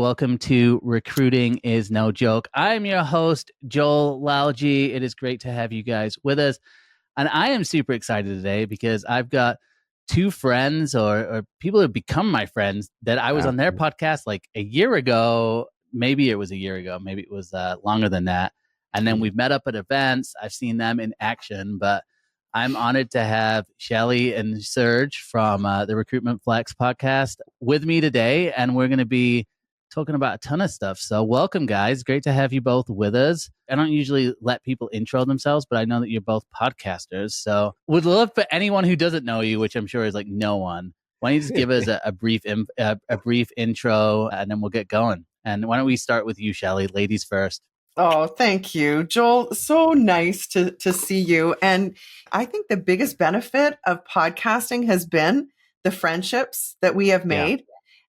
Welcome to Recruiting is No Joke. I'm your host, Joel Lalji. It is great to have you guys with us. And I am super excited today because I've got two friends or people who have become my friends that I was on their podcast like a year ago. Maybe it was a year ago. Maybe it was longer than that. And then we've met up at events. I've seen them in action, but I'm honored to have Shelley and Serge from the Recruitment Flex podcast with me today. And we're going to be talking about a ton of stuff. So welcome, guys. Great to have you both with us. I don't usually let people intro themselves, but I know that you're both podcasters. So would love for anyone who doesn't know you, which I'm sure is like no one. Why don't you just give us a brief intro and then we'll get going. And why don't we start with you, Shelley? Ladies first. Oh, thank you, Joel. So nice to see you. And I think the biggest benefit of podcasting has been the friendships that we have made. Yeah.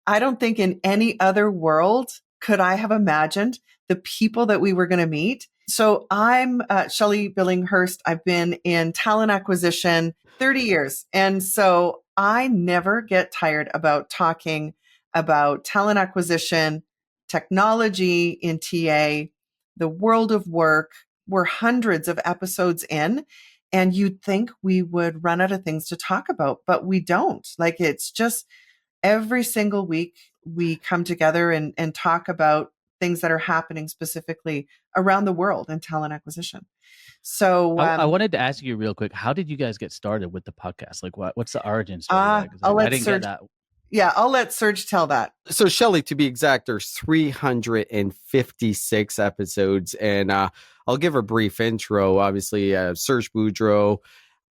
I don't think in any other world could I have imagined the people that we were going to meet. So I'm Shelley Billinghurst. I've been in talent acquisition 30 years. And so I never get tired about talking about talent acquisition, technology in TA, the world of work. We're hundreds of episodes in, and you'd think we would run out of things to talk about, but we don't. Like, it's just every single week we come together and talk about things that are happening specifically around the world in talent acquisition. So I wanted to ask you real quick, how did you guys get started with the podcast? Like what's the origin story? I didn't get that. Yeah, I'll let Serge tell that. So Shelley, to be exact, there's 356 episodes, and I'll give a brief intro. Obviously, Serge Boudreau.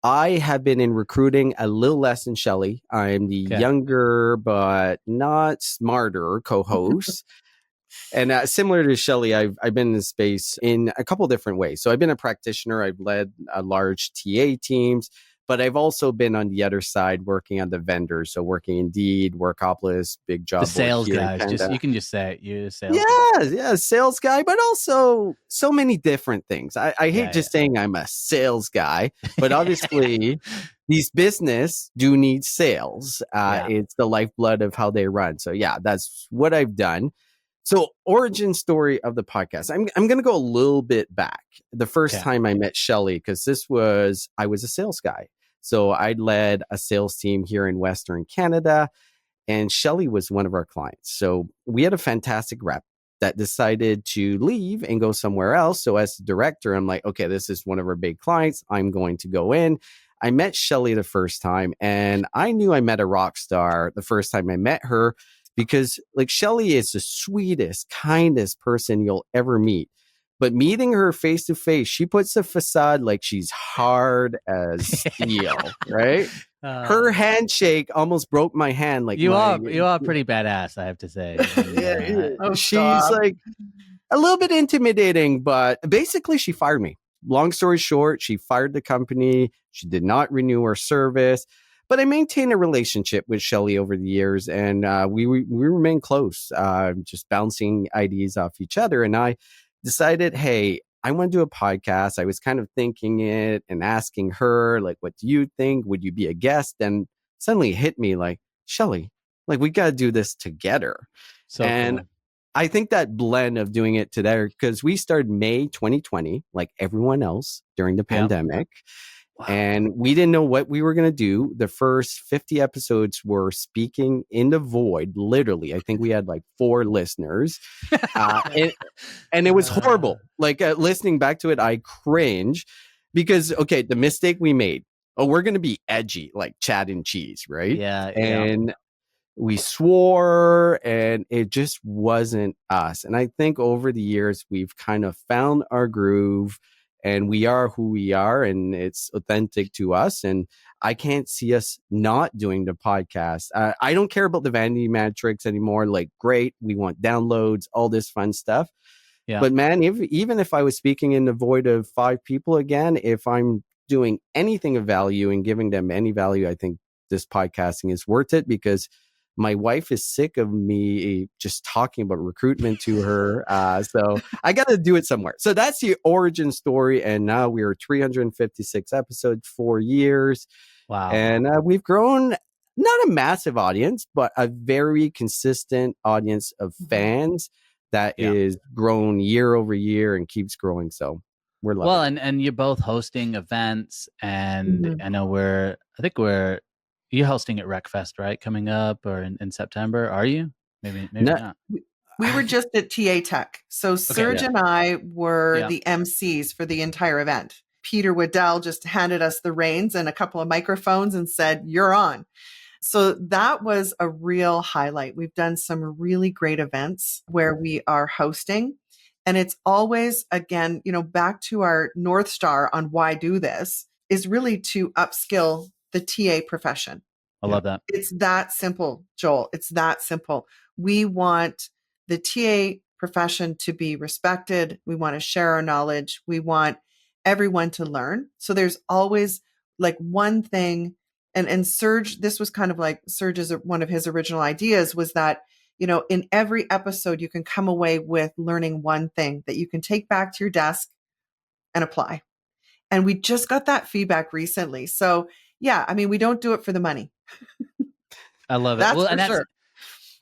I have been in recruiting a little less than Shelley. I'm the younger but not smarter co-host. And similar to Shelley, I've been in this space in a couple different ways. So I've been a practitioner. I've led large TA teams. But I've also been on the other side working on the vendors. So working Indeed, Workopolis, big job. The sales guys. You can just say it. You're a sales guy. Yeah, sales guy, but also so many different things. I hate saying I'm a sales guy, but obviously these business do need sales. It's the lifeblood of how they run. So yeah, that's what I've done. So origin story of the podcast. I'm going to go a little bit back. The first time I met Shelley, because I was a sales guy. So I led a sales team here in Western Canada, and Shelley was one of our clients. So we had a fantastic rep that decided to leave and go somewhere else. So as the director, I'm like, okay, this is one of our big clients. I'm going to go in. I met Shelley the first time, and I knew I met a rock star the first time I met her, because like Shelley is the sweetest, kindest person you'll ever meet. But meeting her face to face, she puts a facade like she's hard as steel, right? Her handshake almost broke my hand. Like you are pretty badass, I have to say. She's like a little bit intimidating, but basically she fired me. Long story short, she fired the company. She did not renew her service. But I maintained a relationship with Shelley over the years, and we remain close, just bouncing ideas off each other. And I decided, hey, I want to do a podcast. I was kind of thinking it and asking her, like, what do you think? Would you be a guest? And suddenly it hit me like, Shelley, like, we got to do this together. Cool. I think that blend of doing it together, because we started May 2020, like everyone else during the pandemic. Wow. And we didn't know what we were going to do. The first 50 episodes were speaking in the void, literally. I think we had like 4 listeners. And it was horrible. Like listening back to it, I cringe because, okay, the mistake we made. Oh, we're going to be edgy, like Chad and Cheese, right? Yeah. And we swore, and it just wasn't us. And I think over the years, we've kind of found our groove. And we are who we are, and it's authentic to us. And I can't see us not doing the podcast. I don't care about the vanity metrics anymore. Like, great, we want downloads, all this fun stuff. Yeah. But man, even if I was speaking in the void of 5 people again, if I'm doing anything of value and giving them any value, I think this podcasting is worth it, because my wife is sick of me just talking about recruitment to her. So I got to do it somewhere. So that's the origin story. And now we're 356 episodes, 4 years. Wow. And we've grown not a massive audience, but a very consistent audience of fans that is grown year over year and keeps growing. So we're loving well, it. and you're both hosting events, and I know you're hosting at RecFest, right? Coming up or in September. Are you? Maybe not. We were just at TA Tech. So Serge and I were the MCs for the entire event. Peter Waddell just handed us the reins and a couple of microphones and said, "You're on." So that was a real highlight. We've done some really great events where we are hosting. And it's always, again, back to our North Star on why do this is really to upskill the TA profession. I love that. It's that simple, Joel. It's that simple. We want the TA profession to be respected. We want to share our knowledge. We want everyone to learn. So there's always like one thing. And Serge, this was kind of like Serge's, one of his original ideas was that, in every episode, you can come away with learning one thing that you can take back to your desk and apply. And we just got that feedback recently. So yeah, I mean, we don't do it for the money. I love it. That's for sure.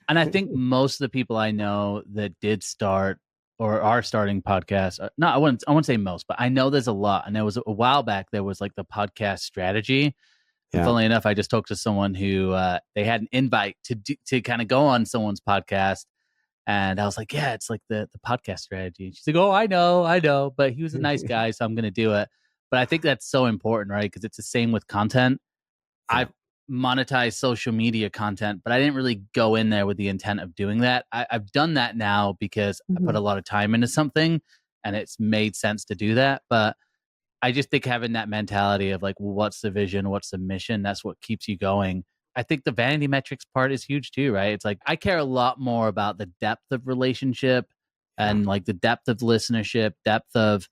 And I think most of the people I know that did start or are starting podcasts, I wouldn't say most, but I know there's a lot. And there was a while back, there was like the podcast strategy. And funnily enough, I just talked to someone who they had an invite to kind of go on someone's podcast. And I was like, yeah, it's like the podcast strategy. And she's like, oh, I know. But he was a nice guy, so I'm going to do it. But I think that's so important, right? Because it's the same with content. I've monetized social media content, but I didn't really go in there with the intent of doing that. I've done that now because I put a lot of time into something and it's made sense to do that. But I just think having that mentality of like, well, what's the vision? What's the mission? That's what keeps you going. I think the vanity metrics part is huge too, right? It's like, I care a lot more about the depth of relationship and like the depth of listenership, depth of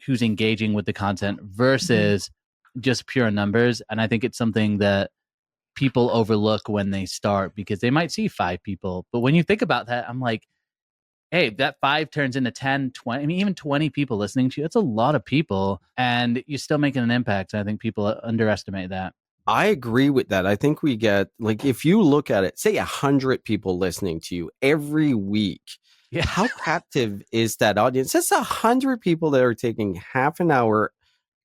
who's engaging with the content versus just pure numbers. And I think it's something that people overlook when they start because they might see 5 people. But when you think about that, I'm like, hey, that 5 turns into 10, 20, I mean, even 20 people listening to you. That's a lot of people and you're still making an impact. And I think people underestimate that. I agree with that. I think we get, like, if you look at it, say 100 people listening to you every week, how captive is that audience? That's 100 people that are taking half an hour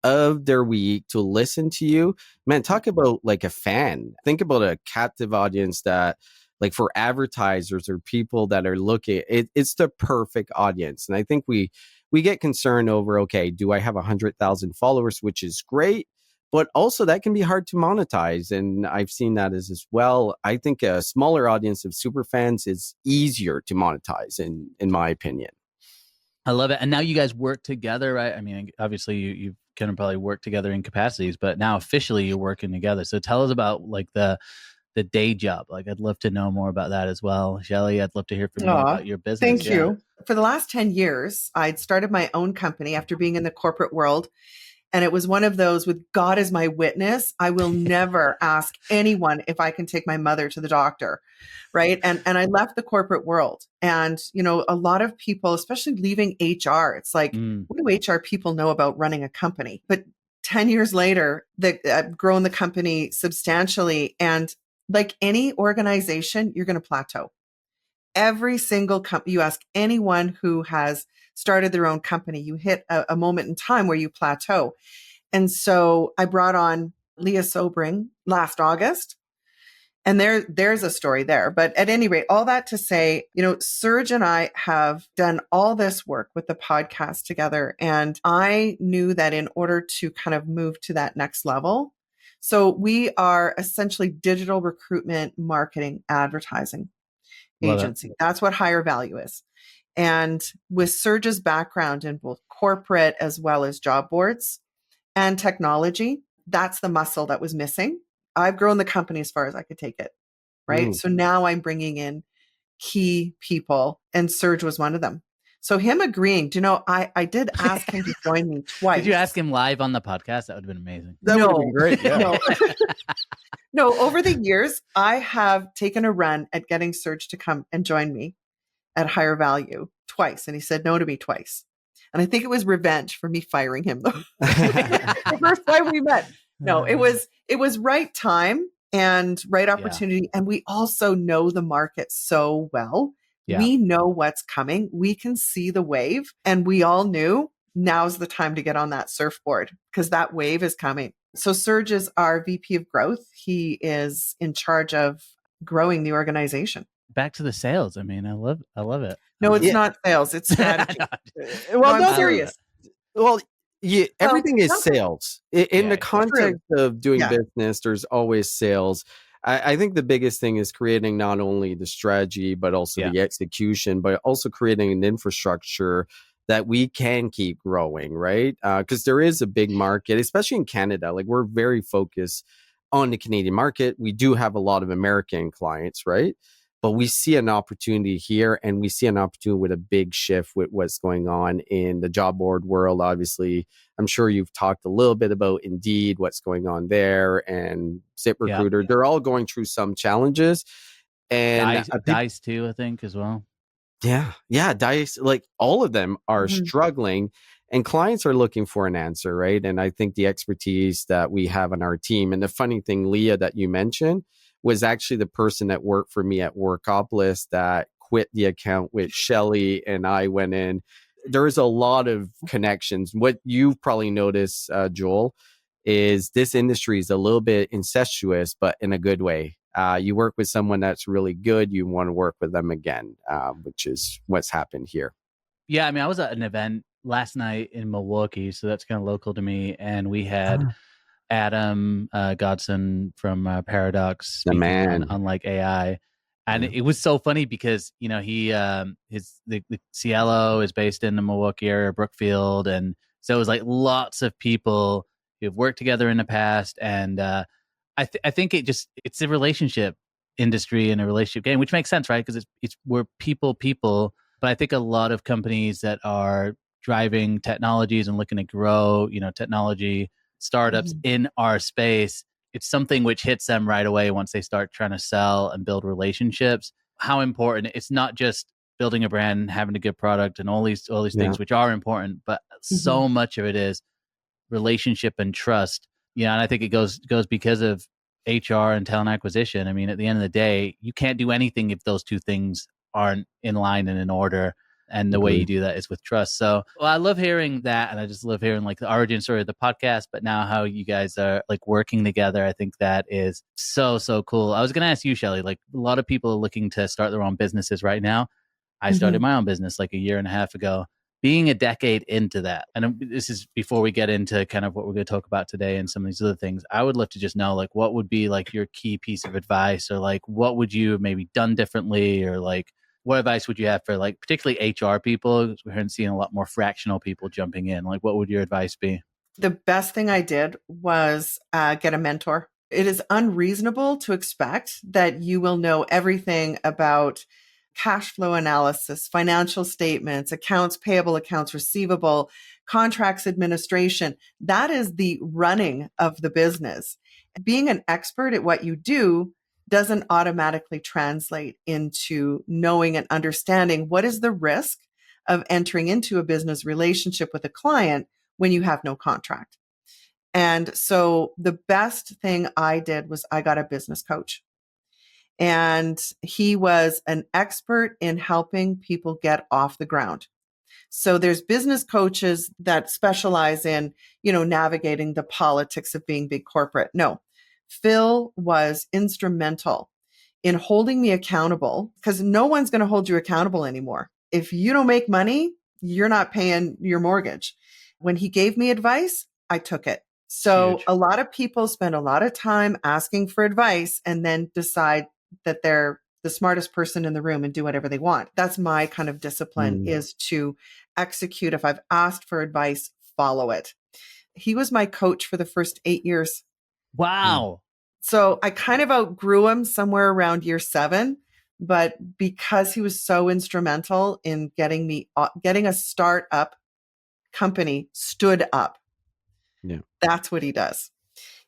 of their week to listen to you. Man, talk about like a fan. Think about a captive audience that, like, for advertisers or people that are looking, it's the perfect audience. And I think we get concerned over, okay, do I have 100,000 followers, which is great, but also that can be hard to monetize. And I've seen that as well. I think a smaller audience of super fans is easier to monetize in my opinion. I love it. And now you guys work together, right? I mean, obviously you can probably work together in capacities, but now officially you're working together. So tell us about like the day job. Like, I'd love to know more about that as well. Shelley, I'd love to hear from you about your business. Thank you. For the last 10 years, I'd started my own company after being in the corporate world. And it was one of those with God as my witness. I will never ask anyone if I can take my mother to the doctor. Right. And I left the corporate world. And, a lot of people, especially leaving HR, it's like, what do HR people know about running a company? But 10 years later, I've grown the company substantially. And like any organization, you're going to plateau. Every single company, you ask anyone who has started their own company, you hit a moment in time where you plateau. And so I brought on Leah Sobring last August. And there's a story there. But at any rate, all that to say, Serge and I have done all this work with the podcast together. And I knew that in order to kind of move to that next level, so we are essentially digital recruitment, marketing, advertising agency. That's what higher value is. And with Serge's background in both corporate as well as job boards and technology, that's the muscle that was missing. I've grown the company as far as I could take it. Right. So now I'm bringing in key people and Serge was one of them. So him agreeing, I did ask him to join me twice. Did you ask him live on the podcast? That would have been amazing. That would have been great. Yeah. No, over the years, I have taken a run at getting Serge to come and join me at higher value twice. And he said no to me twice. And I think it was revenge for me firing him though. The first time we met. No, it was right time. and right opportunity. And we also know the market so well. We know what's coming. We can see the wave, and we all knew now's the time to get on that surfboard because that wave is coming. So Serge is our VP of growth. He is in charge of growing the organization. Back to the sales. I mean, I love it. No, it's not sales. It's strategy. I'm serious. Everything is sales. In the context of doing business, there's always sales. I think the biggest thing is creating not only the strategy, but also the execution, but also creating an infrastructure that we can keep growing, right? Because there is a big market, especially in Canada. Like, we're very focused on the Canadian market. We do have a lot of American clients, right? But we see an opportunity here, and we see an opportunity with a big shift with what's going on in the job board world. Obviously, I'm sure you've talked a little bit about Indeed, what's going on there, and ZipRecruiter. They're all going through some challenges. And Dice too, I think, as well. Yeah, Dice, like all of them are struggling, and clients are looking for an answer, right? And I think the expertise that we have on our team, and the funny thing, Leah, that you mentioned, was actually the person that worked for me at Workopolis that quit the account with Shelley, and I went in. There is a lot of connections. What you've probably noticed, Joel, is this industry is a little bit incestuous, but in a good way. You work with someone that's really good, you want to work with them again, which is what's happened here. Yeah, I mean, I was at an event last night in Milwaukee, so that's kind of local to me, and we had Adam Godson from Paradox speaking on like AI, and it was so funny because he the CLO is based in the Milwaukee area, Brookfield, and so it was like lots of people who've worked together in the past, and I think it's a relationship industry and a relationship game, which makes sense, right? Because we're people, but I think a lot of companies that are driving technologies and looking to grow, technology startups in our space, it's something which hits them right away once they start trying to sell and build relationships. How important it's not just building a brand and having a good product and all these things which are important, but so much of it is relationship and trust. And I think it goes because of HR and talent acquisition. I mean, at the end of the day, you can't do anything if those two things aren't in line and in order. And the way you do that is with trust. So I love hearing that. And I just love hearing like the origin story of the podcast, but now how you guys are like working together. I think that is so cool. I was going to ask you, Shelley, like a lot of people are looking to start their own businesses right now. I started my own business like a year and a half ago. Being a decade into that, and this is before we get into kind of what we're going to talk about today and some of these other things, I would love to just know like what would be like your key piece of advice, or like what would you have maybe done differently, or like what advice would you have for like particularly HR people? We're seeing a lot more fractional people jumping in. Like, what would your advice be? The best thing I did was get a mentor. It is unreasonable to expect that you will know everything about cash flow analysis, financial statements, accounts payable, accounts receivable, contracts administration. That is the running of the business. Being an expert at what you do doesn't automatically translate into knowing and understanding what is the risk of entering into a business relationship with a client when you have no contract. And so the best thing I did was I got a business coach. And he was an expert in helping people get off the ground. So there's business coaches that specialize in, navigating the politics of being big corporate. No, Phil was instrumental in holding me accountable, because no one's going to hold you accountable anymore. If you don't make money, you're not paying your mortgage. When he gave me advice, I took it. So a lot of people spend a lot of time asking for advice and then decide that they're the smartest person in the room and do whatever they want. That's my kind of discipline, is to execute. If I've asked for advice, follow it. He was my coach for the first 8 years. Wow. So I kind of outgrew him somewhere around year 7, but because he was so instrumental in getting a startup company stood up. Yeah. That's what he does.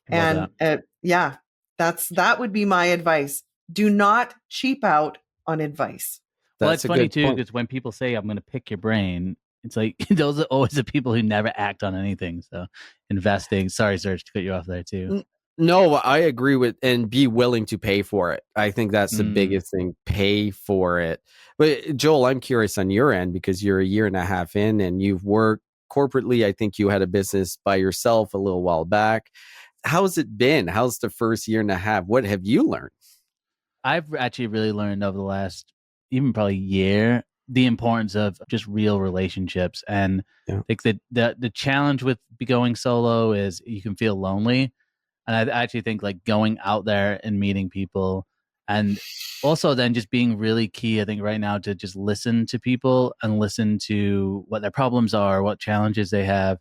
And that would be my advice. Do not cheap out on advice. Well, it's funny too, because when people say, I'm going to pick your brain, it's like, those are always the people who never act on anything. So investing, sorry, Serge, to cut you off there too. No, I agree with, and be willing to pay for it. I think that's the biggest thing, pay for it. But Joel, I'm curious on your end, because you're a year and a half in and you've worked corporately. I think you had a business by yourself a little while back. How's it been? How's the first year and a half? What have you learned? I've actually really learned over the last, even probably year, the importance of just real relationships. And I think that the challenge with going solo is you can feel lonely. And I actually think like going out there and meeting people, and also then just being really key, I think right now, to just listen to people and listen to what their problems are, what challenges they have,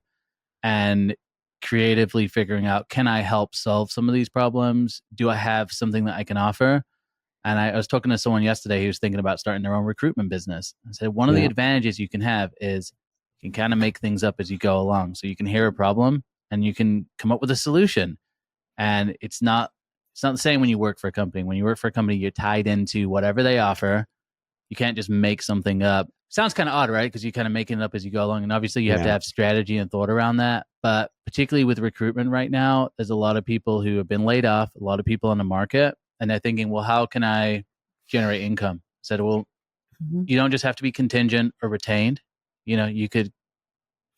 and creatively figuring out, can I help solve some of these problems? Do I have something that I can offer? And I was talking to someone yesterday who was thinking about starting their own recruitment business. I said, one of the advantages you can have is you can kind of make things up as you go along. So you can hear a problem and you can come up with a solution. And it's not the same when you work for a company. When you work for a company, you're tied into whatever they offer. You can't just make something up. Sounds kind of odd, right? Because you're kind of making it up as you go along. And obviously you have to have strategy and thought around that. But particularly with recruitment right now, there's a lot of people who have been laid off, a lot of people on the market, and they're thinking, well, how can I generate income? I said, well, you don't just have to be contingent or retained. You could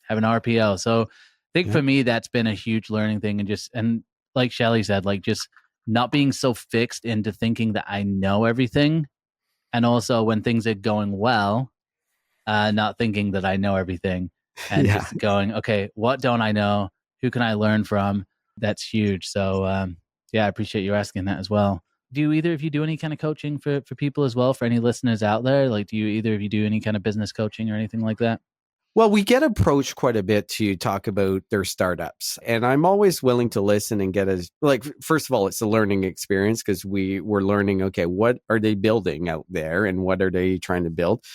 have an RPO. So I think for me, that's been a huge learning thing. And like Shelley said, like just not being so fixed into thinking that I know everything. And also when things are going well, not thinking that I know everything, and just going, okay, what don't I know? Who can I learn from? That's huge. So I appreciate you asking that as well. Do either of you do any kind of coaching for people as well? For any listeners out there, like do either of you do any kind of business coaching or anything like that? Well, we get approached quite a bit to talk about their startups, and I'm always willing to listen and get first of all, it's a learning experience because we're learning, okay, what are they building out there and what are they trying to build?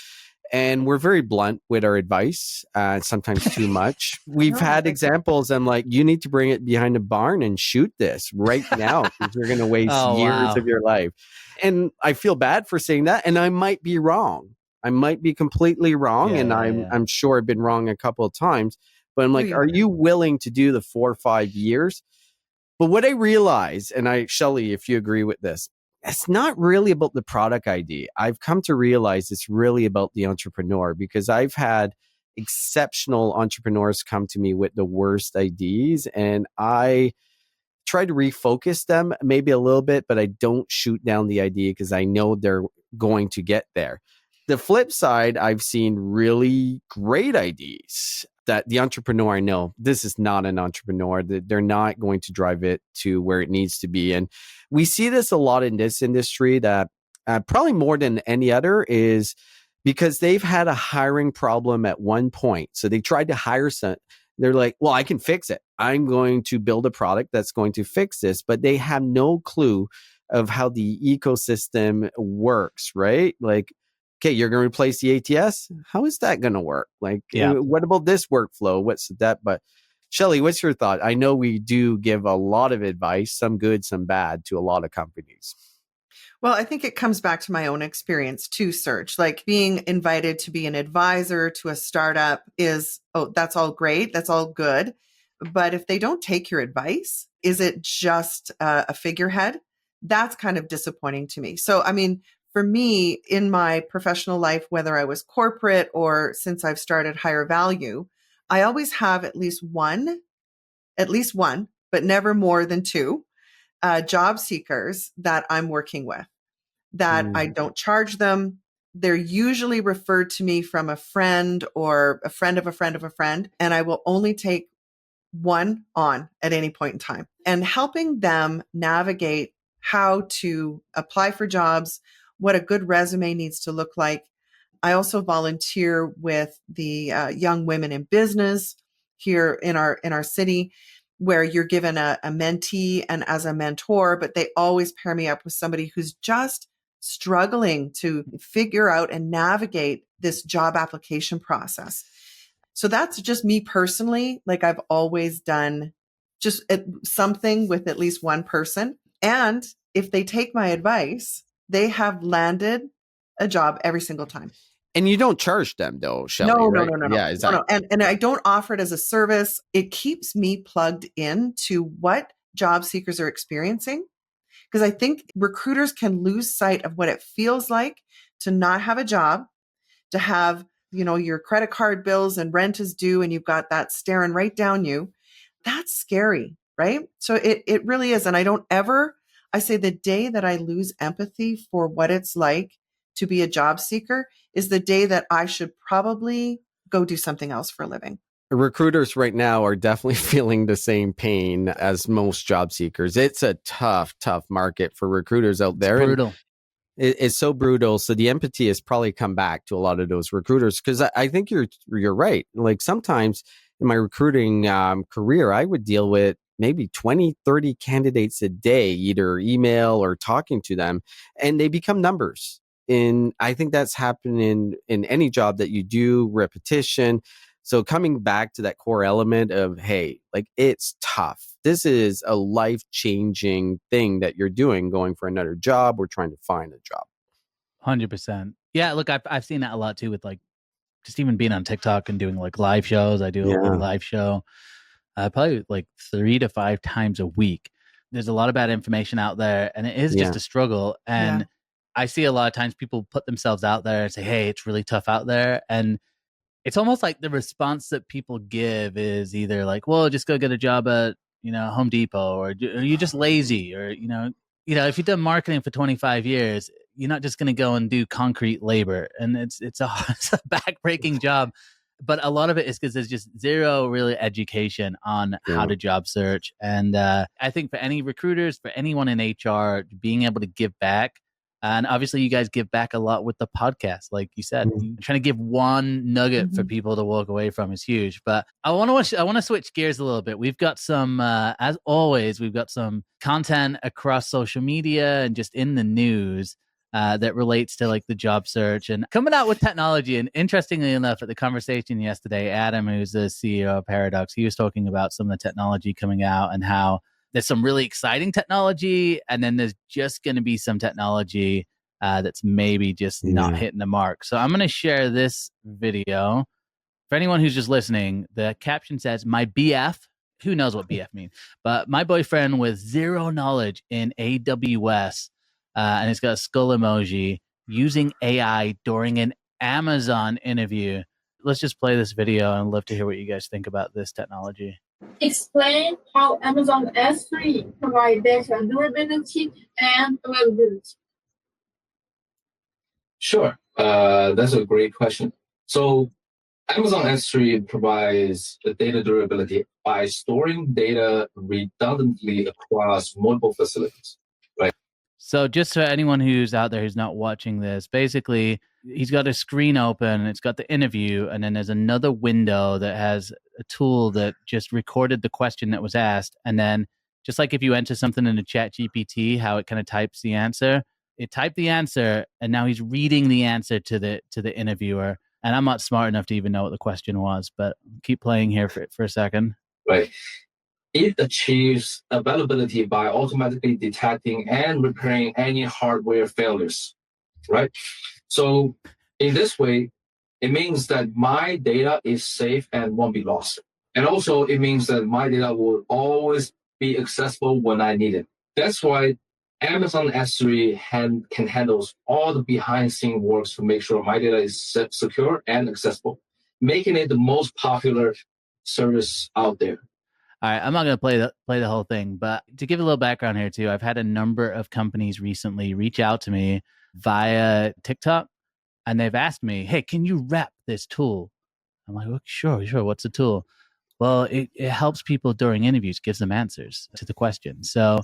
And we're very blunt with our advice, sometimes too much. We've had examples. I'm like, you need to bring it behind a barn and shoot this right now because you're going to waste years of your life. And I feel bad for saying that. And I might be wrong. I might be completely wrong. I'm sure I've been wrong a couple of times. But I'm like, are you willing to do the 4 or 5 years? But what I realize, and Shelley, if you agree with this, it's not really about the product idea. I've come to realize it's really about the entrepreneur, because I've had exceptional entrepreneurs come to me with the worst ideas, and I try to refocus them maybe a little bit, but I don't shoot down the idea because I know they're going to get there. The flip side, I've seen really great ideas that the entrepreneur, I know this is not an entrepreneur, that they're not going to drive it to where it needs to be. And we see this a lot in this industry, that probably more than any other, is because they've had a hiring problem at one point. So they tried to hire some. They're like, well, I can fix it. I'm going to build a product that's going to fix this. But they have no clue of how the ecosystem works, right? Like, okay, you're going to replace the ATS. How is that going to work? Like, what about this workflow? What's that? But Shelley, what's your thought? I know we do give a lot of advice, some good, some bad, to a lot of companies. Well, I think it comes back to my own experience too, Serge. Like being invited to be an advisor to a startup is, that's all great. That's all good. But if they don't take your advice, is it just a figurehead? That's kind of disappointing to me. So, I mean, for me, in my professional life, whether I was corporate or since I've started higher value, I always have at least one, but never more than two job seekers that I'm working with, that I don't charge them. They're usually referred to me from a friend or a friend of a friend of a friend, and I will only take one on at any point in time. And helping them navigate how to apply for jobs, what a good resume needs to look like. I also volunteer with the young women in business here in our city, where you're given a mentee and as a mentor, but they always pair me up with somebody who's just struggling to figure out and navigate this job application process. So that's just me personally. Like I've always done just something with at least one person. And if they take my advice, they have landed a job every single time. And you don't charge them though, Shelley, no, right? No. Yeah, exactly. No. And I don't offer it as a service. It keeps me plugged in to what job seekers are experiencing. Because I think recruiters can lose sight of what it feels like to not have a job, to have, your credit card bills and rent is due and you've got that staring right down you. That's scary, right? So it really is. And I say the day that I lose empathy for what it's like to be a job seeker is the day that I should probably go do something else for a living. Recruiters right now are definitely feeling the same pain as most job seekers. It's a tough market for recruiters out there. It's brutal. It's so brutal. So the empathy has probably come back to a lot of those recruiters, because I think you're right. Like sometimes in my recruiting career, I would deal with maybe 20, 30 candidates a day, either email or talking to them, and they become numbers. And I think that's happening in any job that you do, repetition. So coming back to that core element of, hey, like it's tough. This is a life-changing thing that you're doing, going for another job or trying to find a job. 100%. Yeah, look, I've seen that a lot too with like just even being on TikTok and doing like live shows. I do a big live show probably like 3 to 5 times a week. There's a lot of bad information out there and it is just a struggle. And I see a lot of times people put themselves out there and say, hey, it's really tough out there. And it's almost like the response that people give is either like, well, just go get a job at, Home Depot, or you're just lazy, or, if you've done marketing for 25 years, you're not just going to go and do concrete labor. And it's a backbreaking job. But a lot of it is because there's just zero really education on how to job search. And I think for any recruiters, for anyone in HR, being able to give back. And obviously you guys give back a lot with the podcast. Like you said, trying to give one nugget for people to walk away from is huge. But I want to switch gears a little bit. We've got some, as always, we've got some content across social media and just in the news that relates to like the job search and coming out with technology. And interestingly enough, at the conversation yesterday, Adam, who's the CEO of Paradox, he was talking about some of the technology coming out and how there's some really exciting technology, and then there's just going to be some technology that's maybe just not hitting the mark. So I'm going to share this video. For anyone who's just listening, the caption says, my BF, who knows what BF means, but my boyfriend with zero knowledge in AWS, and it's got a skull emoji, using AI during an Amazon interview. Let's just play this video and I'd love to hear what you guys think about this technology. Explain how Amazon S3 provides data durability and availability. Sure, that's a great question. So Amazon S3 provides the data durability by storing data redundantly across multiple facilities, right? So just for anyone who's out there who's not watching this, basically he's got a screen open, it's got the interview, and then there's another window that has a tool that just recorded the question that was asked. And then just like if you enter something in a chat GPT, how it kind of types the answer, it typed the answer and now he's reading the answer to the interviewer. And I'm not smart enough to even know what the question was, but keep playing here for a second. Right. It achieves availability by automatically detecting and repairing any hardware failures, right? So in this way, it means that my data is safe and won't be lost. And also it means that my data will always be accessible when I need it. That's why Amazon S3 can handle all the behind-the-scenes works to make sure my data is secure and accessible, making it the most popular service out there. All right, I'm not going to play the whole thing, but to give a little background here too, I've had a number of companies recently reach out to me via TikTok, and they've asked me, hey, can you rep this tool? I'm like, well, sure. What's the tool? Well, it helps people during interviews, gives them answers to the question. So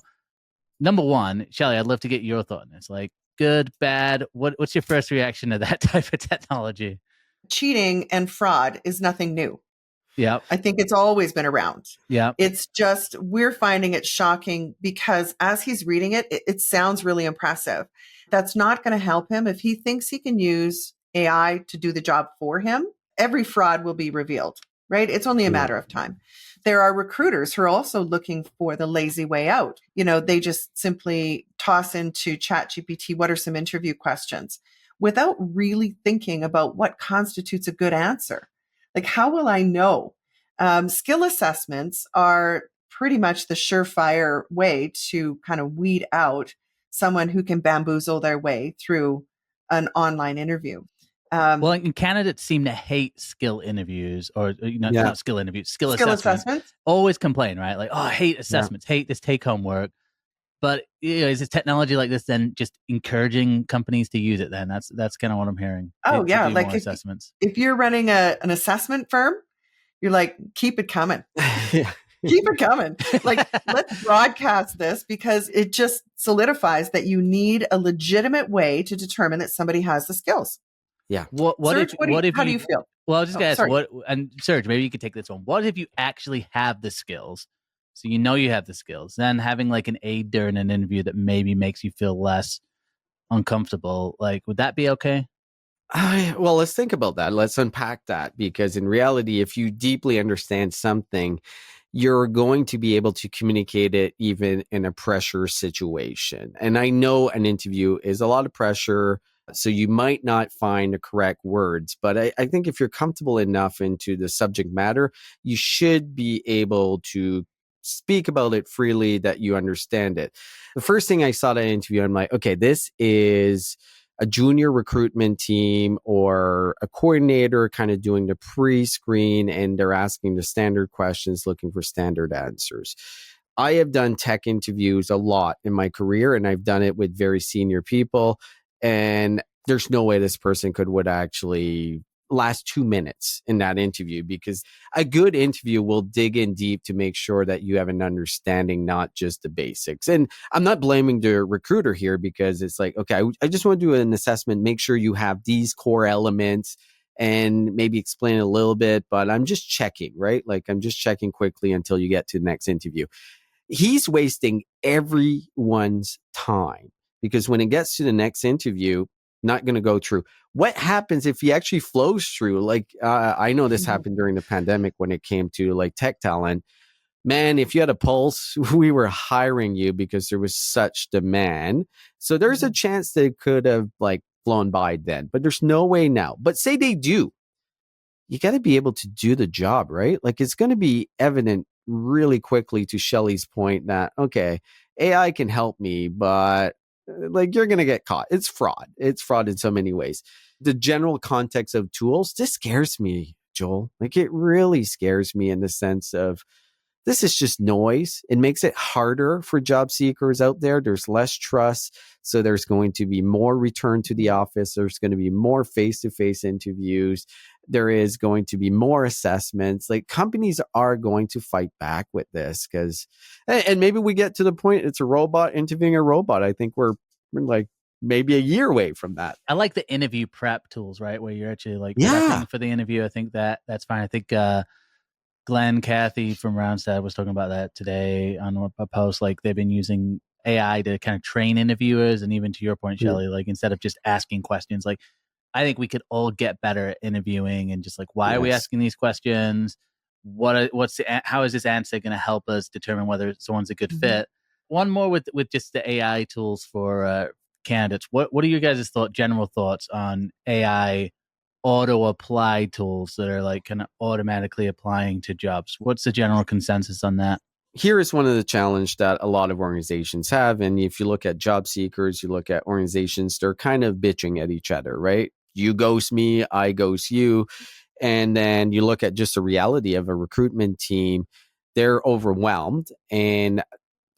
number one, Shelley, I'd love to get your thought on this. Like, good, bad? What's your first reaction to that type of technology? Cheating and fraud is nothing new. Yeah. I think it's always been around. Yeah. It's just we're finding it shocking because as he's reading it, it sounds really impressive. That's not going to help him. If he thinks he can use AI to do the job for him, every fraud will be revealed, right? It's only a matter of time. There are recruiters who are also looking for the lazy way out. They just simply toss into ChatGPT, what are some interview questions, without really thinking about what constitutes a good answer. Like, how will I know? Skill assessments are pretty much the surefire way to kind of weed out someone who can bamboozle their way through an online interview. Well, and candidates seem to hate skill interviews or not skill interviews, skill assessments. Always complain, right? Like, oh, I hate assessments, hate this take-home work. But is this technology like this then just encouraging companies to use it then? That's kind of what I'm hearing. Oh, yeah. Like assessments. If you're running an assessment firm, you're like, keep it coming. Yeah. Keep it coming. Like, let's broadcast this because it just solidifies that you need a legitimate way to determine that somebody has the skills. Yeah. Serge, how do you feel? Well, I was just going to ask, and Serge, maybe you could take this one. What if you actually have the skills? So you have the skills. Then having like an aid during an interview that maybe makes you feel less uncomfortable, like, would that be okay? Well, let's think about that. Let's unpack that, because in reality, if you deeply understand something, you're going to be able to communicate it even in a pressure situation. And I know an interview is a lot of pressure, so you might not find the correct words. But I think if you're comfortable enough into the subject matter, you should be able to speak about it freely, that you understand it. The first thing I saw that interview, I'm like, okay, this is a junior recruitment team or a coordinator kind of doing the pre-screen, and they're asking the standard questions, looking for standard answers. I have done tech interviews a lot in my career, and I've done it with very senior people. And there's no way this person would actually last 2 minutes in that interview, because a good interview will dig in deep to make sure that you have an understanding, not just the basics. And I'm not blaming the recruiter here, because it's like, okay, I just want to do an assessment, make sure you have these core elements and maybe explain a little bit, but I'm just checking, right? Like, I'm just checking quickly until you get to the next interview. He's wasting everyone's time, because when it gets to the next interview, not going to go through. What happens if he actually flows through? Like, I know this happened during the pandemic when it came to like tech talent. Man, if you had a pulse, we were hiring you because there was such demand. So there's a chance they could have like flown by then, but there's no way now. But say they do, you got to be able to do the job, right? Like, it's going to be evident really quickly, to Shelley's point, that, okay, AI can help me, but like, you're going to get caught. It's fraud. It's fraud in so many ways. The general context of tools, this scares me, Joel. Like, it really scares me in the sense of, this is just noise. It makes it harder for job seekers out there. There's less trust. So there's going to be more return to the office. There's going to be more face-to-face interviews. There is going to be more assessments. Like, companies are going to fight back with this, because, and maybe we get to the point it's a robot interviewing a robot. I think we're like maybe a year away from that. I like the interview prep tools, right? Where you're actually like prepping for the interview. I think that's fine. I think Glenn, Kathy from Roundstead was talking about that today on a post. Like, they've been using AI to kind of train interviewers. And even to your point, Shelley, like, instead of just asking questions, like, I think we could all get better at interviewing and just like, why are we asking these questions? How is this answer going to help us determine whether someone's a good fit? One more with just the AI tools for candidates. What are your guys' general thoughts on AI auto apply tools that are like kind of automatically applying to jobs? What's the general consensus on that? Here is one of the challenges that a lot of organizations have. And if you look at job seekers, you look at organizations, they're kind of bitching at each other, right? You ghost me, I ghost you. And then you look at just the reality of a recruitment team, they're overwhelmed. And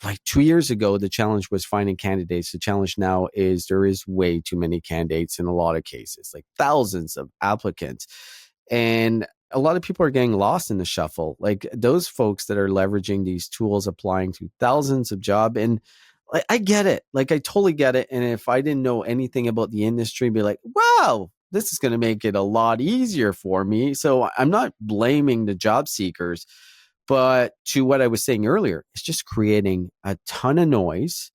like 2 years ago, the challenge was finding candidates. The challenge now is there is way too many candidates in a lot of cases, like thousands of applicants. And a lot of people are getting lost in the shuffle. Like, those folks that are leveraging these tools, applying to thousands of jobs. And I get it. Like, I totally get it. And if I didn't know anything about the industry, I'd be like, wow, this is going to make it a lot easier for me. So I'm not blaming the job seekers. But to what I was saying earlier, it's just creating a ton of noise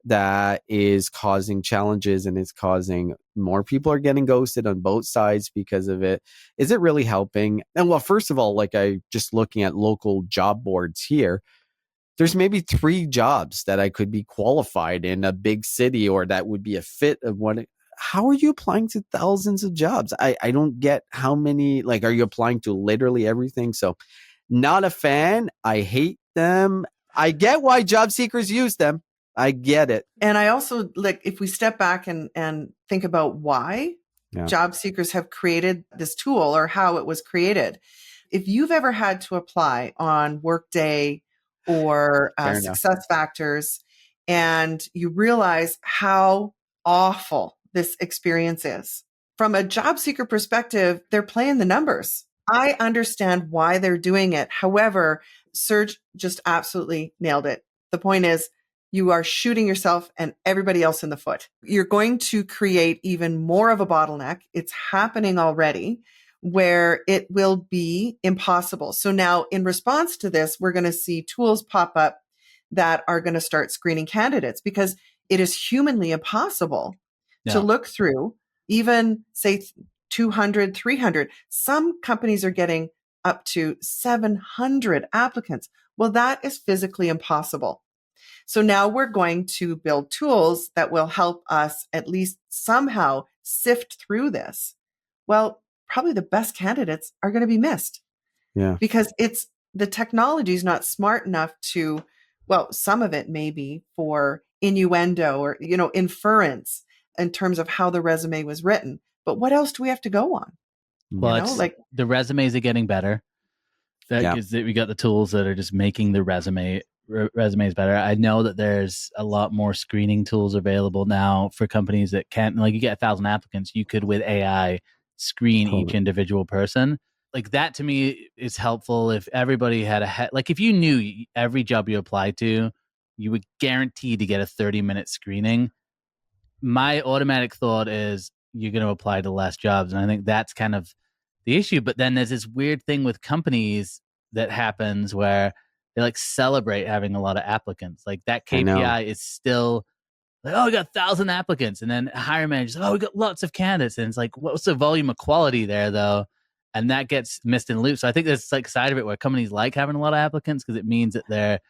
that is causing challenges, and it's causing more people are getting ghosted on both sides because of it. Is it really helping? And well, first of all, like, I just looking at local job boards here, there's maybe 3 jobs that I could be qualified in a big city, or that would be a fit of what. How are you applying to thousands of jobs? I don't get how many, like, are you applying to literally everything? So, not a fan. I hate them. I get why job seekers use them. I get it. And I also like, if we step back and think about why job seekers have created this tool or how it was created. If you've ever had to apply on Workday or Success Factors, and you realize how awful this experience is, from a job seeker perspective, they're playing the numbers. I understand why they're doing it. However, Serge just absolutely nailed it. The point is, you are shooting yourself and everybody else in the foot. You're going to create even more of a bottleneck. It's happening already, where it will be impossible. So now in response to this, we're going to see tools pop up that are going to start screening candidates, because it is humanly impossible to look through even say 200, 300. Some companies are getting up to 700 applicants. Well, that is physically impossible. So now we're going to build tools that will help us at least somehow sift through this. Well, probably the best candidates are going to be missed. Yeah. Because the technology is not smart enough to, well, some of it may be for innuendo or, inference in terms of how the resume was written. But what else do we have to go on? Well, the resumes are getting better. We got the tools that are just making the resumes better. I know that there's a lot more screening tools available now for companies that can't, like, you get 1,000 applicants, you could with AI screen each individual person. Like, that to me is helpful. If everybody had if you knew every job you applied to, you would guarantee to get a 30-minute screening. My automatic thought is you're going to apply to less jobs. And I think that's kind of the issue. But then there's this weird thing with companies that happens where they celebrate having a lot of applicants. Like, that KPI is still like, oh, we got 1,000 applicants. And then a hiring manager's like, oh, we got lots of candidates. And it's like, what's the volume of quality there though? And that gets missed in the loop. So I think there's side of it where companies like having a lot of applicants because it means that they're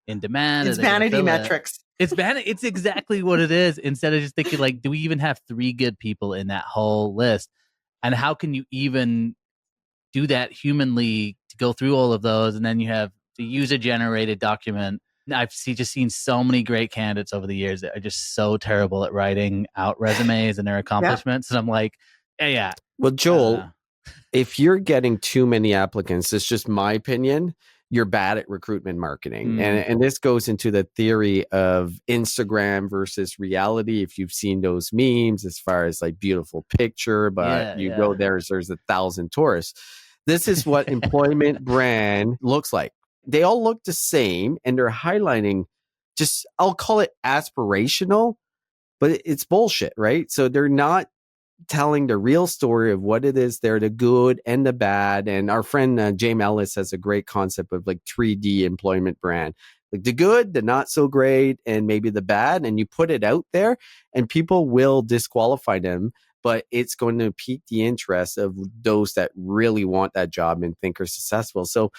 in demand. It's vanity metrics. It's exactly what it is. Instead of just thinking do we even have 3 good people in that whole list? And how can you even do that humanly to go through all of those? And then you have the user generated document. I've just seen so many great candidates over the years that are just so terrible at writing out resumes and their accomplishments. And I'm like, yeah. Well, Joel, if you're getting too many applicants, it's just my opinion, you're bad at recruitment marketing. And this goes into the theory of Instagram versus reality. If you've seen those memes as far as beautiful picture, but go there's 1,000 tourists. This is what employment brand looks like. They all look the same and they're highlighting just, I'll call it aspirational, but it's bullshit, right? So they're not telling the real story of what it is. They're the good and the bad. And our friend James Ellis has a great concept of 3D employment brand, the good, the not so great, and maybe the bad. And you put it out there and people will disqualify them, but it's going to pique the interest of those that really want that job and think are successful. So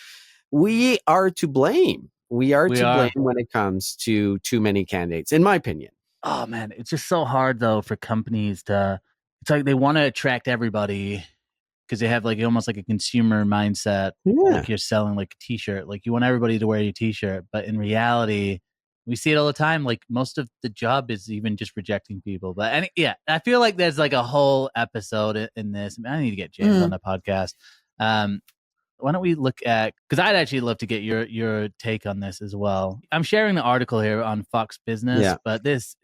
we are to blame. We are to blame when it comes to too many candidates, in my opinion. Oh man, it's just so hard though for companies to, it's like they want to attract everybody because they have almost like a consumer mindset. Like you're selling a t-shirt, you want everybody to wear your t-shirt. But in reality, we see it all the time. Most of the job is even just rejecting people. But I feel like there's a whole episode in this. I need to get James on the podcast. Why don't we look at, because I'd actually love to get your take on this as well. I'm sharing the article here on Fox Business, but this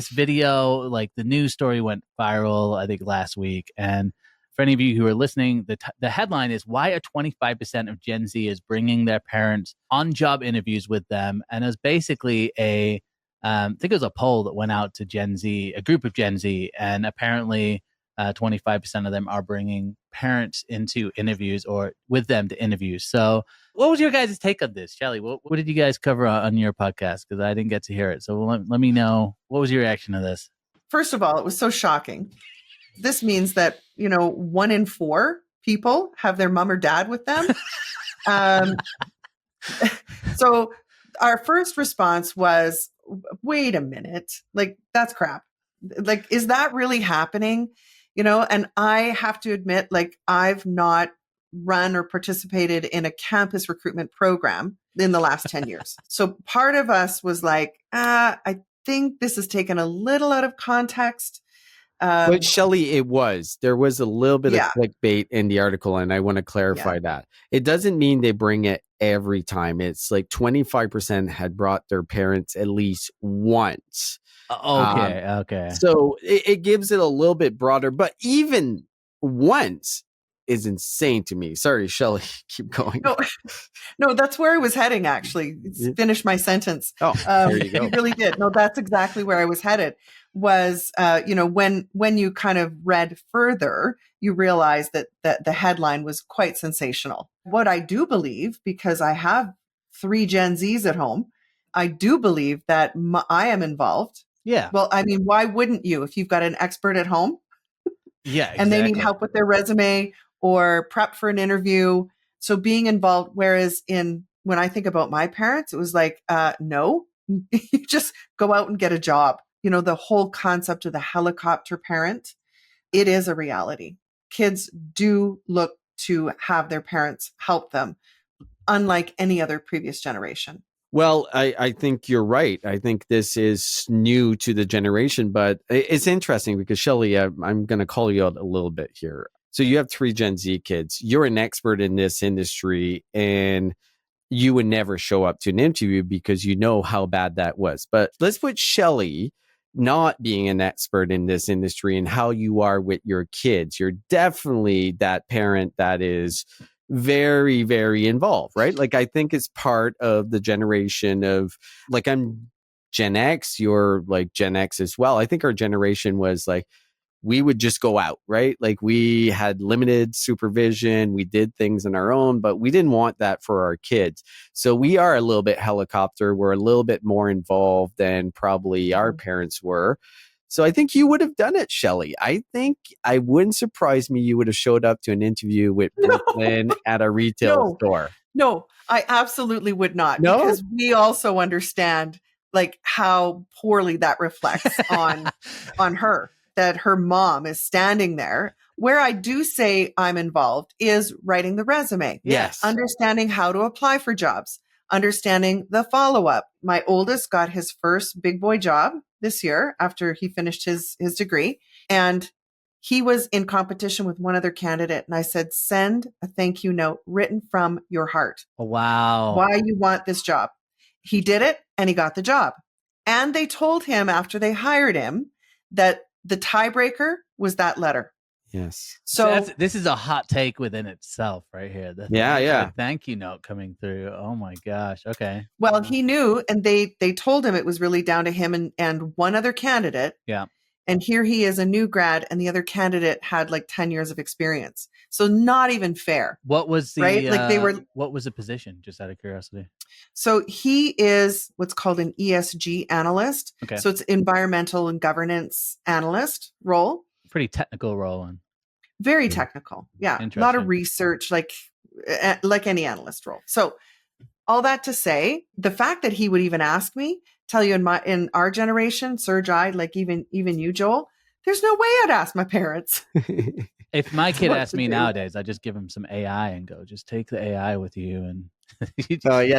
video, the news story went viral, I think last week. And for any of you who are listening, the headline is why a 25% of Gen Z is bringing their parents on job interviews with them. And it was basically I think it was a poll that went out to Gen Z, a group of Gen Z, and apparently 25% of them are bringing parents into interviews or with them to interviews. So what was your guys' take on this? Shelley, what did you guys cover on your podcast? Because I didn't get to hear it. So let me know, what was your reaction to this? First of all, it was so shocking. This means that, 1 in 4 people have their mom or dad with them. So our first response was, wait a minute, that's crap. Is that really happening? And I have to admit, I've not run or participated in a campus recruitment program in the last 10 years. So part of us was like, I think this is taken a little out of context. But Shelley, there was a little bit of Yeah. clickbait in the article, and I want to clarify that. It doesn't mean they bring it every time. It's like 25% had brought their parents at least once. Okay. So it gives it a little bit broader, but even once is insane to me. Sorry, Shelley, keep going. No, that's where I was heading, actually. Finish my sentence. There you go. You really did. No, that's exactly where I was headed. Was, when you kind of read further, you realize that the headline was quite sensational. What I do believe, because I have 3 Gen Zs at home, I do believe that I am involved. Yeah. Well, I mean, why wouldn't you if you've got an expert at home? Yeah, exactly. And they need help with their resume or prep for an interview. So being involved, whereas when I think about my parents, it was like, no, you just go out and get a job. The whole concept of the helicopter parent, it is a reality. Kids do look to have their parents help them, unlike any other previous generation. Well, I think you're right. I think this is new to the generation, but it's interesting because Shelley, I'm going to call you out a little bit here. So you have 3 Gen Z kids. You're an expert in this industry, and you would never show up to an interview because you know how bad that was. But let's put Shelley not being an expert in this industry and how you are with your kids. You're definitely that parent that is very, very involved, right? Like, I think it's part of the generation of, like, I'm Gen X, you're like Gen X as well. I think our generation was like, we would just go out, right? Like, we had limited supervision. We did things on our own, but we didn't want that for our kids. So we are a little bit helicopter. We're a little bit more involved than probably our parents were. So I think you would have done it, Shelley. I think I wouldn't surprise me you would have showed up to an interview with Brooklyn at a retail store. No, I absolutely would not. No? Because we also understand like how poorly that reflects on her, that her mom is standing there. Where I do say I'm involved is writing the resume. Yes. Understanding how to apply for jobs, understanding the follow-up. My oldest got his first big boy job this year after he finished his degree. And he was in competition with one other candidate. And I said, send a thank you note written from your heart. Oh, wow. Why you want this job. He did it and he got the job. And they told him after they hired him that the tiebreaker was that letter. Yes. So this is a hot take within itself right here. Yeah. Thank you note coming through. Oh my gosh. Okay. Well, he knew, and they told him it was really down to him and one other candidate. Yeah. And here he is, a new grad, and the other candidate had like 10 years of experience. So not even fair. What was the right? Like what was the position? Just out of curiosity. So he is what's called an ESG analyst. Okay. So it's environmental and governance analyst role. Pretty technical role. Very technical. Yeah. A lot of research, like any analyst role. So all that to say, the fact that he would even ask me, tell you in our generation, Serge, like even you, Joel, there's no way I'd ask my parents. If my kid asked me nowadays, I just give him some AI and go, just take the AI with you. And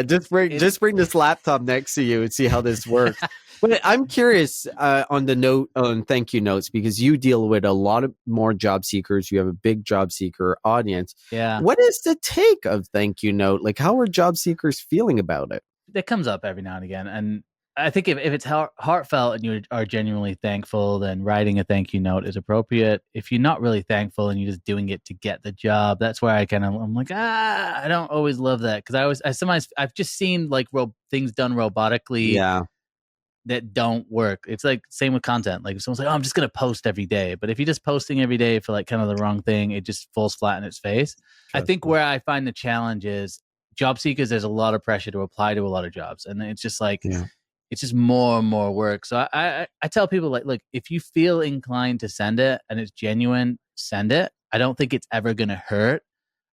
just bring this laptop next to you and see how this works. But I'm curious on the note on thank you notes, because you deal with a lot of more job seekers. You have a big job seeker audience. Yeah. What is the take of thank you note? Like, how are job seekers feeling about it? It comes up every now and again. And I think if it's heartfelt and you are genuinely thankful, then writing a thank you note is appropriate. If you're not really thankful and you're just doing it to get the job, that's where I'm like, I don't always love that, because I've just seen like things done robotically that don't work. It's like same with content. Like if someone's like, I'm just gonna post every day, but if you're just posting every day for like kind of the wrong thing, it just falls flat in its face. I think where I find the challenge is job seekers. There's a lot of pressure to apply to a lot of jobs, and it's just like. Yeah. It's just more and more work. So I tell people, like, look, if you feel inclined to send it and it's genuine, send it. I don't think it's ever going to hurt.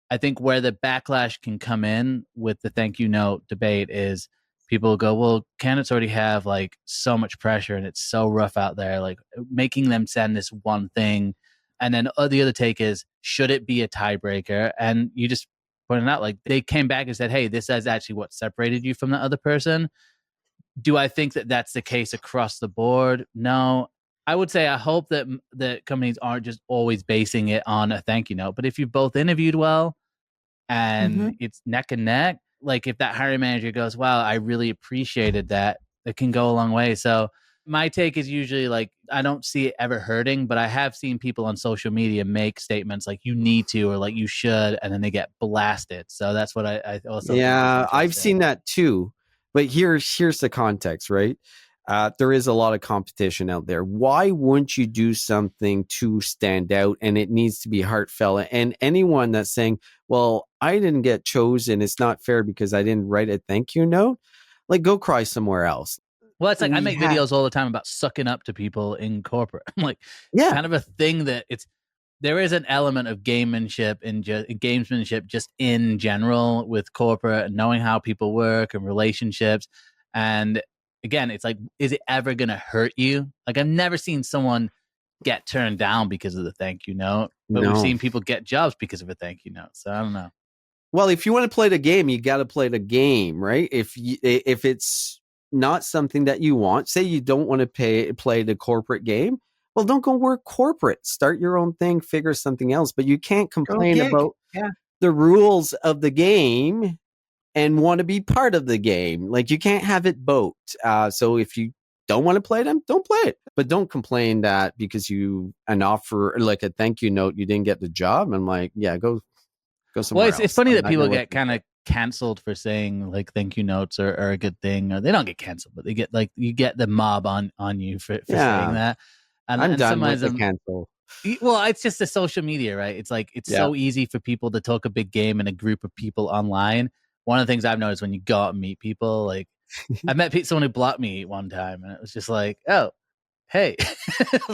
I think where the backlash can come in with the thank you note debate is people go, well, candidates already have like so much pressure and it's so rough out there, like making them send this one thing. And then the other take is, should it be a tiebreaker? And you just pointed out, like, they came back and said, hey, this is actually what separated you from the other person. Do I think that that's the case across the board? No. I would say I hope that companies aren't just always basing it on a thank you note. But if you've both interviewed well and it's neck and neck, like if that hiring manager goes, wow, I really appreciated that, it can go a long way. So my take is usually like, I don't see it ever hurting, but I have seen people on social media make statements like you need to, or like you should, and then they get blasted. So that's what I also think is I've seen that too. But here's the context, right? There is a lot of competition out there. Why wouldn't you do something to stand out? And it needs to be heartfelt. And anyone that's saying, well, I didn't get chosen, it's not fair because I didn't write a thank you note, like go cry somewhere else. Well, it's like I make videos all the time about sucking up to people in corporate. I'm like, kind of a thing that there is an element of gamesmanship just in general with corporate and knowing how people work and relationships. And again, it's like, is it ever going to hurt you? Like, I've never seen someone get turned down because of the thank you note, but we've seen people get jobs because of a thank you note. So I don't know. Well, if you want to play the game, you got to play the game, right? If it's not something that you want, say you don't want to play the corporate game, well, don't go work corporate. Start your own thing, figure something else. But you can't complain about the rules of the game and want to be part of the game. Like, you can't have it both. So if you don't want to play them, don't play it. But don't complain that because an offer, like a thank you note, you didn't get the job. I'm like, go somewhere else. Well, it's funny that people get kind of canceled for saying like thank you notes are a good thing. Or they don't get canceled, but they get like, you get the mob on you for saying that. And, I'm done with the cancel. Well, it's just the social media, right? It's like, it's so easy for people to talk a big game in a group of people online. One of the things I've noticed when you go out and meet people, like I met someone who blocked me one time, and it was just like, oh, hey,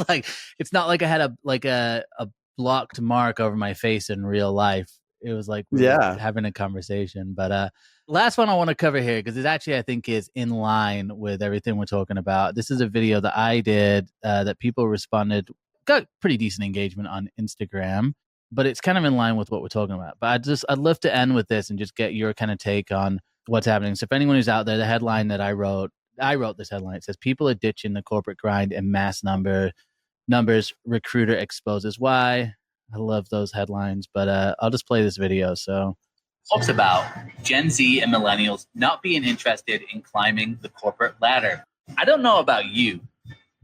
like it's not like I had a blocked mark over my face in real life. It was like we were having a conversation. But last one I want to cover here, because it actually, I think, is in line with everything we're talking about. This is a video that I did that people responded, got pretty decent engagement on Instagram, but it's kind of in line with what we're talking about. But I'd love to end with this and just get your kind of take on what's happening. So if anyone who's out there, the headline that I wrote this headline. It says, people are ditching the corporate grind in mass numbers. Recruiter exposes why. I love those headlines, but I'll just play this video. So, talks about Gen Z and millennials not being interested in climbing the corporate ladder. I don't know about you,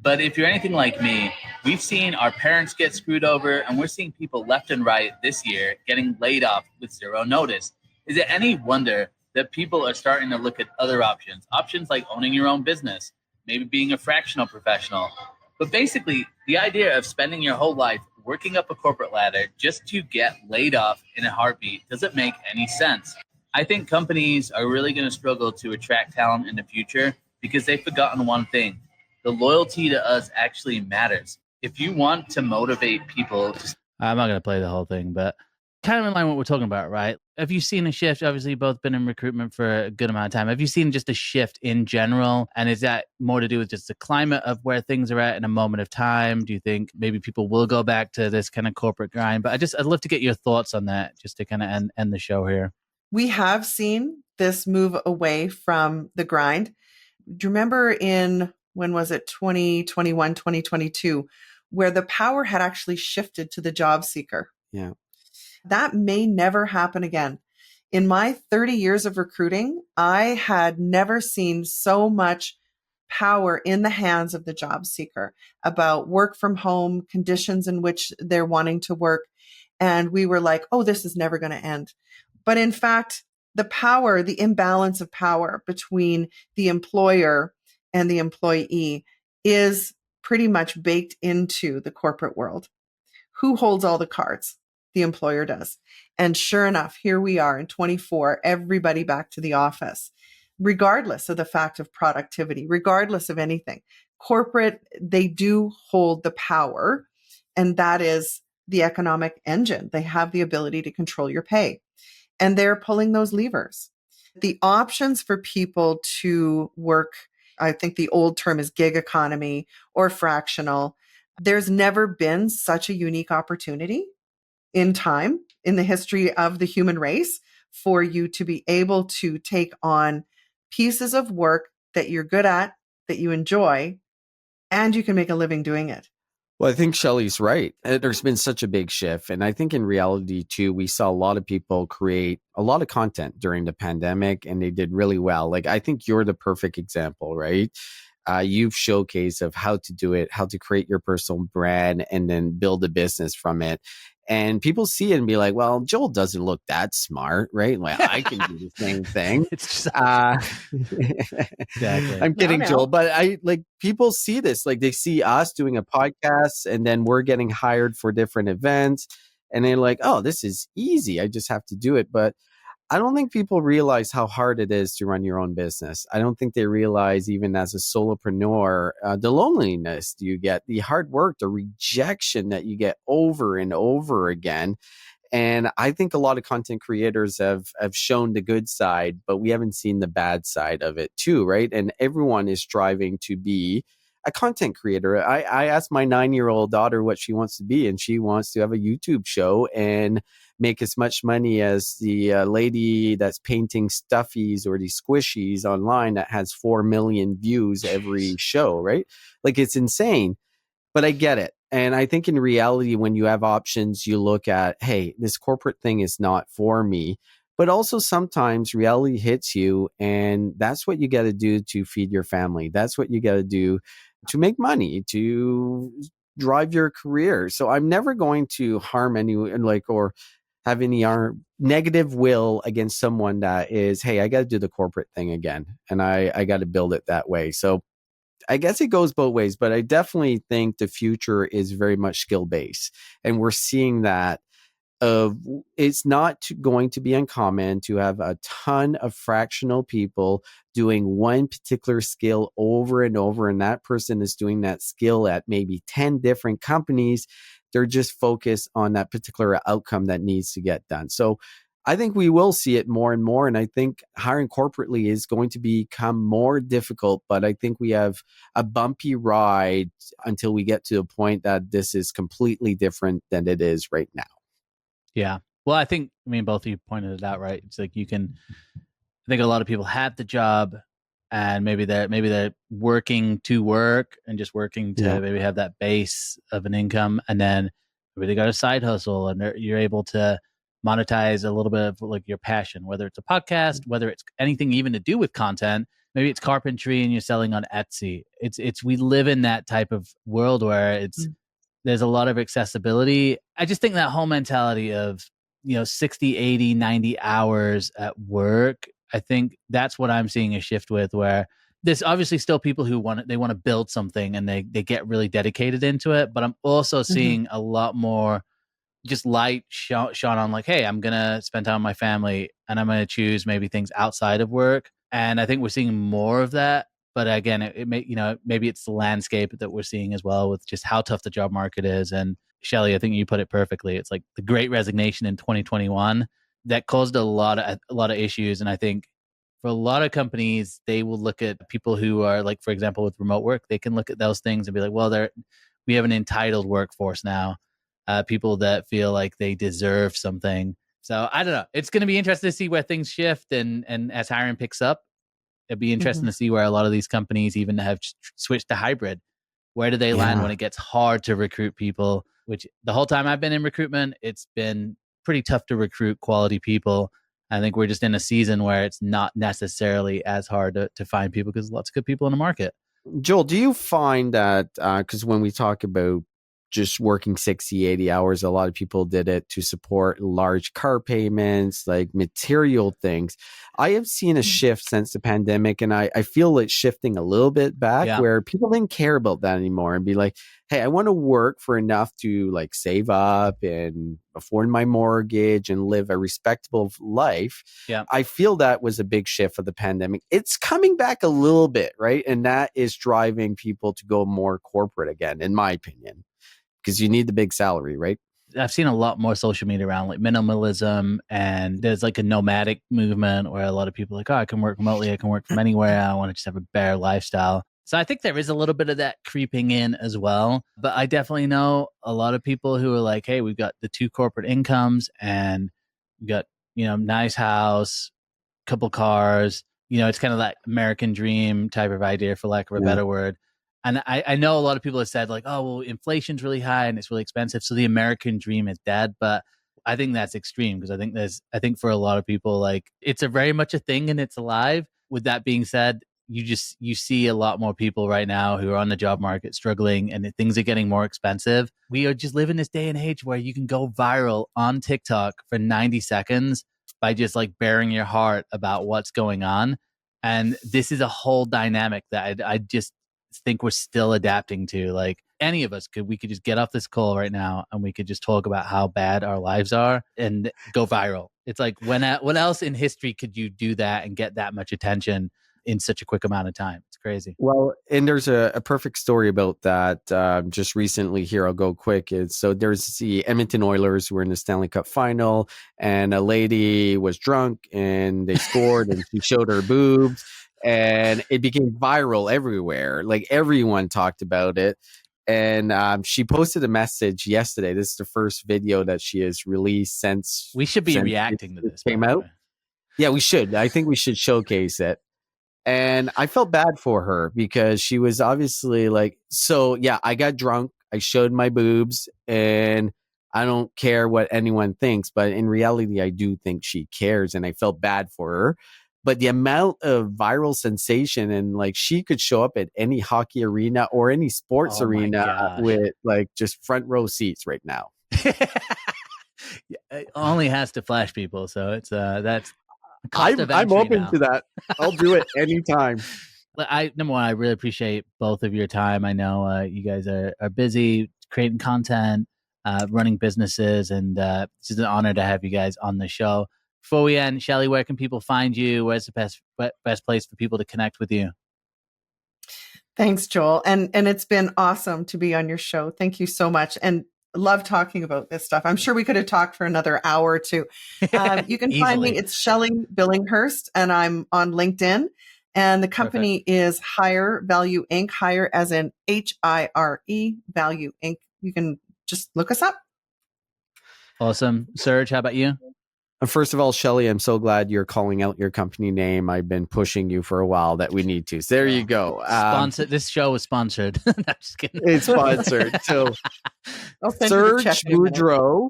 but if you're anything like me, we've seen our parents get screwed over, and we're seeing people left and right this year getting laid off with zero notice. Is it any wonder that people are starting to look at other options like owning your own business, maybe being a fractional professional? But basically, the idea of spending your whole life working up a corporate ladder just to get laid off in a heartbeat doesn't make any sense. I think companies are really going to struggle to attract talent in the future because they've forgotten one thing. The loyalty to us actually matters. If you want to motivate people I'm not going to play the whole thing, but kind of in line with what we're talking about, right? Have you seen a shift? Obviously, you've both been in recruitment for a good amount of time. Have you seen just a shift in general? And is that more to do with just the climate of where things are at in a moment of time? Do you think maybe people will go back to this kind of corporate grind? But I'd love to get your thoughts on that just to kind of end the show here. We have seen this move away from the grind. Do you remember when was it, 2021, 2022, where the power had actually shifted to the job seeker? Yeah. That may never happen again. In my 30 years of recruiting, I had never seen so much power in the hands of the job seeker about work from home, conditions in which they're wanting to work. And we were like, oh, this is never going to end. But in fact, the imbalance of power between the employer and the employee is pretty much baked into the corporate world. Who holds all the cards? The employer does. And sure enough, here we are in 24, everybody back to the office, regardless of the fact of productivity, regardless of anything. Corporate, they do hold the power, and that is the economic engine. They have the ability to control your pay, and they're pulling those levers. The options for people to work, I think the old term is gig economy or fractional. There's never been such a unique opportunity in time, in the history of the human race, for you to be able to take on pieces of work that you're good at, that you enjoy, and you can make a living doing it. Well, I think Shelley's right. There's been such a big shift. And I think in reality, too, we saw a lot of people create a lot of content during the pandemic, and they did really well. Like, I think you're the perfect example, right? You've showcased of how to do it, how to create your personal brand, and then build a business from it. And people see it and be like, well, Joel doesn't look that smart, right? Like, I can do the same thing. It's just exactly. I'm kidding, Joel, but I like people see this, like they see us doing a podcast and then we're getting hired for different events and they're like, oh, this is easy. I just have to do it. But I don't think people realize how hard it is to run your own business. I don't think they realize, even as a solopreneur, the loneliness you get, the hard work, the rejection that you get over and over again. And I think a lot of content creators have shown the good side, but we haven't seen the bad side of it too, right? And everyone is striving to be a content creator. I asked my 9-year-old daughter what she wants to be, and she wants to have a YouTube show and make as much money as the lady that's painting stuffies or these squishies online that has 4 million views every show, right? Like, it's insane, but I get it. And I think in reality, when you have options, you look at, hey, this corporate thing is not for me. But also sometimes reality hits you, and that's what you got to do to feed your family. That's what you got to do to make money, to drive your career. So I'm never going to harm anyone, like, or have any negative will against someone that is, hey, I got to do the corporate thing again, and I got to build it that way. So I guess it goes both ways, but I definitely think the future is very much skill based, and we're seeing that. It's not going to be uncommon to have a ton of fractional people doing one particular skill over and over, and that person is doing that skill at maybe 10 different companies. They're just focused on that particular outcome that needs to get done. So I think we will see it more and more, and I think hiring corporately is going to become more difficult, but I think we have a bumpy ride until we get to a point that this is completely different than it is right now. Yeah. Well, I mean, both of you pointed it out, right? It's like I think a lot of people have the job and maybe they're working to work and just working to maybe have that base of an income. And then maybe they got a side hustle and you're able to monetize a little bit of like your passion, whether it's a podcast, whether it's anything even to do with content. Maybe it's carpentry and you're selling on Etsy. We live in that type of world where there's a lot of accessibility. I just think that whole mentality of, 60, 80, 90 hours at work, I think that's what I'm seeing a shift with, where there's obviously still people who want to build something and they get really dedicated into it. But I'm also seeing a lot more just light shone on like, hey, I'm going to spend time with my family and I'm going to choose maybe things outside of work. And I think we're seeing more of that. But again, it may, maybe it's the landscape that we're seeing as well with just how tough the job market is. And Shelley, I think you put it perfectly. It's like the Great Resignation in 2021 that caused a lot of issues. And I think for a lot of companies, they will look at people who are like, for example, with remote work, they can look at those things and be like, well, we have an entitled workforce now. People that feel like they deserve something. So I don't know. It's going to be interesting to see where things shift and as hiring picks up. It'd be interesting to see where a lot of these companies even have switched to hybrid. Where do they land when it gets hard to recruit people? Which the whole time I've been in recruitment, it's been pretty tough to recruit quality people. I think we're just in a season where it's not necessarily as hard to find people because lots of good people in the market. Joel, do you find that, because when we talk about just working 60, 80 hours, a lot of people did it to support large car payments, like material things. I have seen a shift since the pandemic, and I feel it's shifting a little bit back where people didn't care about that anymore and be like, hey, I want to work for enough to like save up and afford my mortgage and live a respectable life. Yeah. I feel that was a big shift of the pandemic. It's coming back a little bit, right? And that is driving people to go more corporate again, in my opinion. Because you need the big salary, right? I've seen a lot more social media around like minimalism, and there's like a nomadic movement where a lot of people are like, oh, I can work remotely, I can work from anywhere, I want to just have a bare lifestyle. So I think there is a little bit of that creeping in as well. But I definitely know a lot of people who are like, hey, we've got the 2 corporate incomes and we got, nice house, couple cars. It's kind of that American dream type of idea, for lack of a better word. And I know a lot of people have said like, oh, well, inflation's really high and it's really expensive, so the American dream is dead. But I think that's extreme, because I think for a lot of people, like, it's a very much a thing and it's alive. With that being said, you see a lot more people right now who are on the job market struggling, and things are getting more expensive. We are just living this day and age where you can go viral on TikTok for 90 seconds by just like bearing your heart about what's going on. And this is a whole dynamic that I just think we're still adapting to. Like, any of us we could just get off this call right now and we could just talk about how bad our lives are and go viral. It's like, when else in history could you do that and get that much attention in such a quick amount of time? It's crazy. Well, and there's a perfect story about that just recently here. I'll go quick. So there's the Edmonton Oilers who were in the Stanley Cup final, and a lady was drunk and they scored and she showed her boobs, and it became viral everywhere. Like, everyone talked about it. And she posted a message yesterday. This is the first video that she has released since. We should be reacting to this. Came out. Yeah, we should. I think we should showcase it. And I felt bad for her because she was obviously like, so yeah, I got drunk. I showed my boobs and I don't care what anyone thinks. But in reality, I do think she cares, and I felt bad for her. But the amount of viral sensation, and like, she could show up at any hockey arena or any sports arena with like just front row seats right now. It only has to flash people. So it's that's I'm open to that. I'll do it anytime. Number one, I really appreciate both of your time. I know you guys are busy creating content, running businesses, and it's just an honor to have you guys on the show. Before we end, Shelley, where can people find you? Where's the best place for people to connect with you? Thanks, Joel. And it's been awesome to be on your show. Thank you so much. And love talking about this stuff. I'm sure we could have talked for another hour or two. You can find me. It's Shelley Billinghurst, and I'm on LinkedIn. And the company is Hire Value Inc. Hire as in HIRE Value Inc. You can just look us up. Awesome. Serge, how about you? First of all, Shelley, I'm so glad you're calling out your company name. I've been pushing you for a while that we need to. So there you go. This show is sponsored. No, I'm just kidding. It's sponsored. So Serge Boudreau,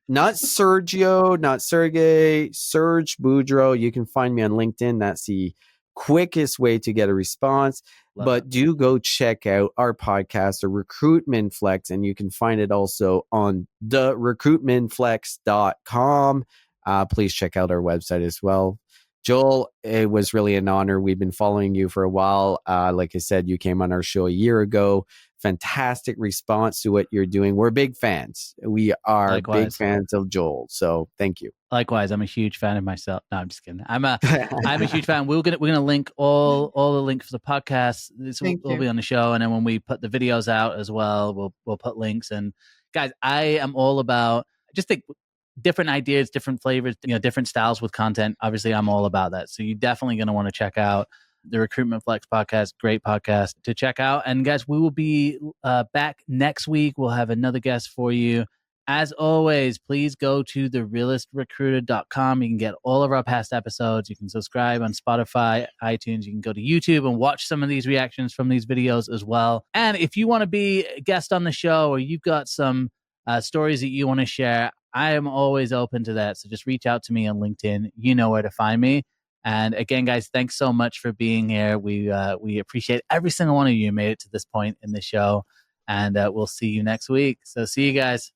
not Sergio, not Sergey, Serge Boudreau. You can find me on LinkedIn. That's the quickest way to get a response. But do go check out our podcast, the Recruitment Flex, and you can find it also on the recruitmentflex.com. Please check out our website as well. Joel, it was really an honor. We've been following you for a while. Like I said, you came on our show a year ago. Fantastic response to what you're doing. We're big fans. We are big fans of Joel. So thank you. Likewise, I'm a huge fan of myself. No, I'm just kidding. I'm a huge fan. We're gonna link all the links for the podcast. This will be on the show, and then when we put the videos out as well, we'll put links. And guys, I am all about different ideas, different flavors, different styles with content. Obviously, I'm all about that. So you're definitely going to want to check out the Recruitment Flex podcast. Great podcast to check out. And guys, we will be back next week. We'll have another guest for you. As always, please go to therealistrecruiter.com. You can get all of our past episodes. You can subscribe on Spotify, iTunes. You can go to YouTube and watch some of these reactions from these videos as well. And if you want to be a guest on the show, or you've got some stories that you want to share, I am always open to that. So just reach out to me on LinkedIn. You know where to find me. And again, guys, thanks so much for being here. We appreciate every single one of you who made it to this point in the show. And we'll see you next week. So see you guys.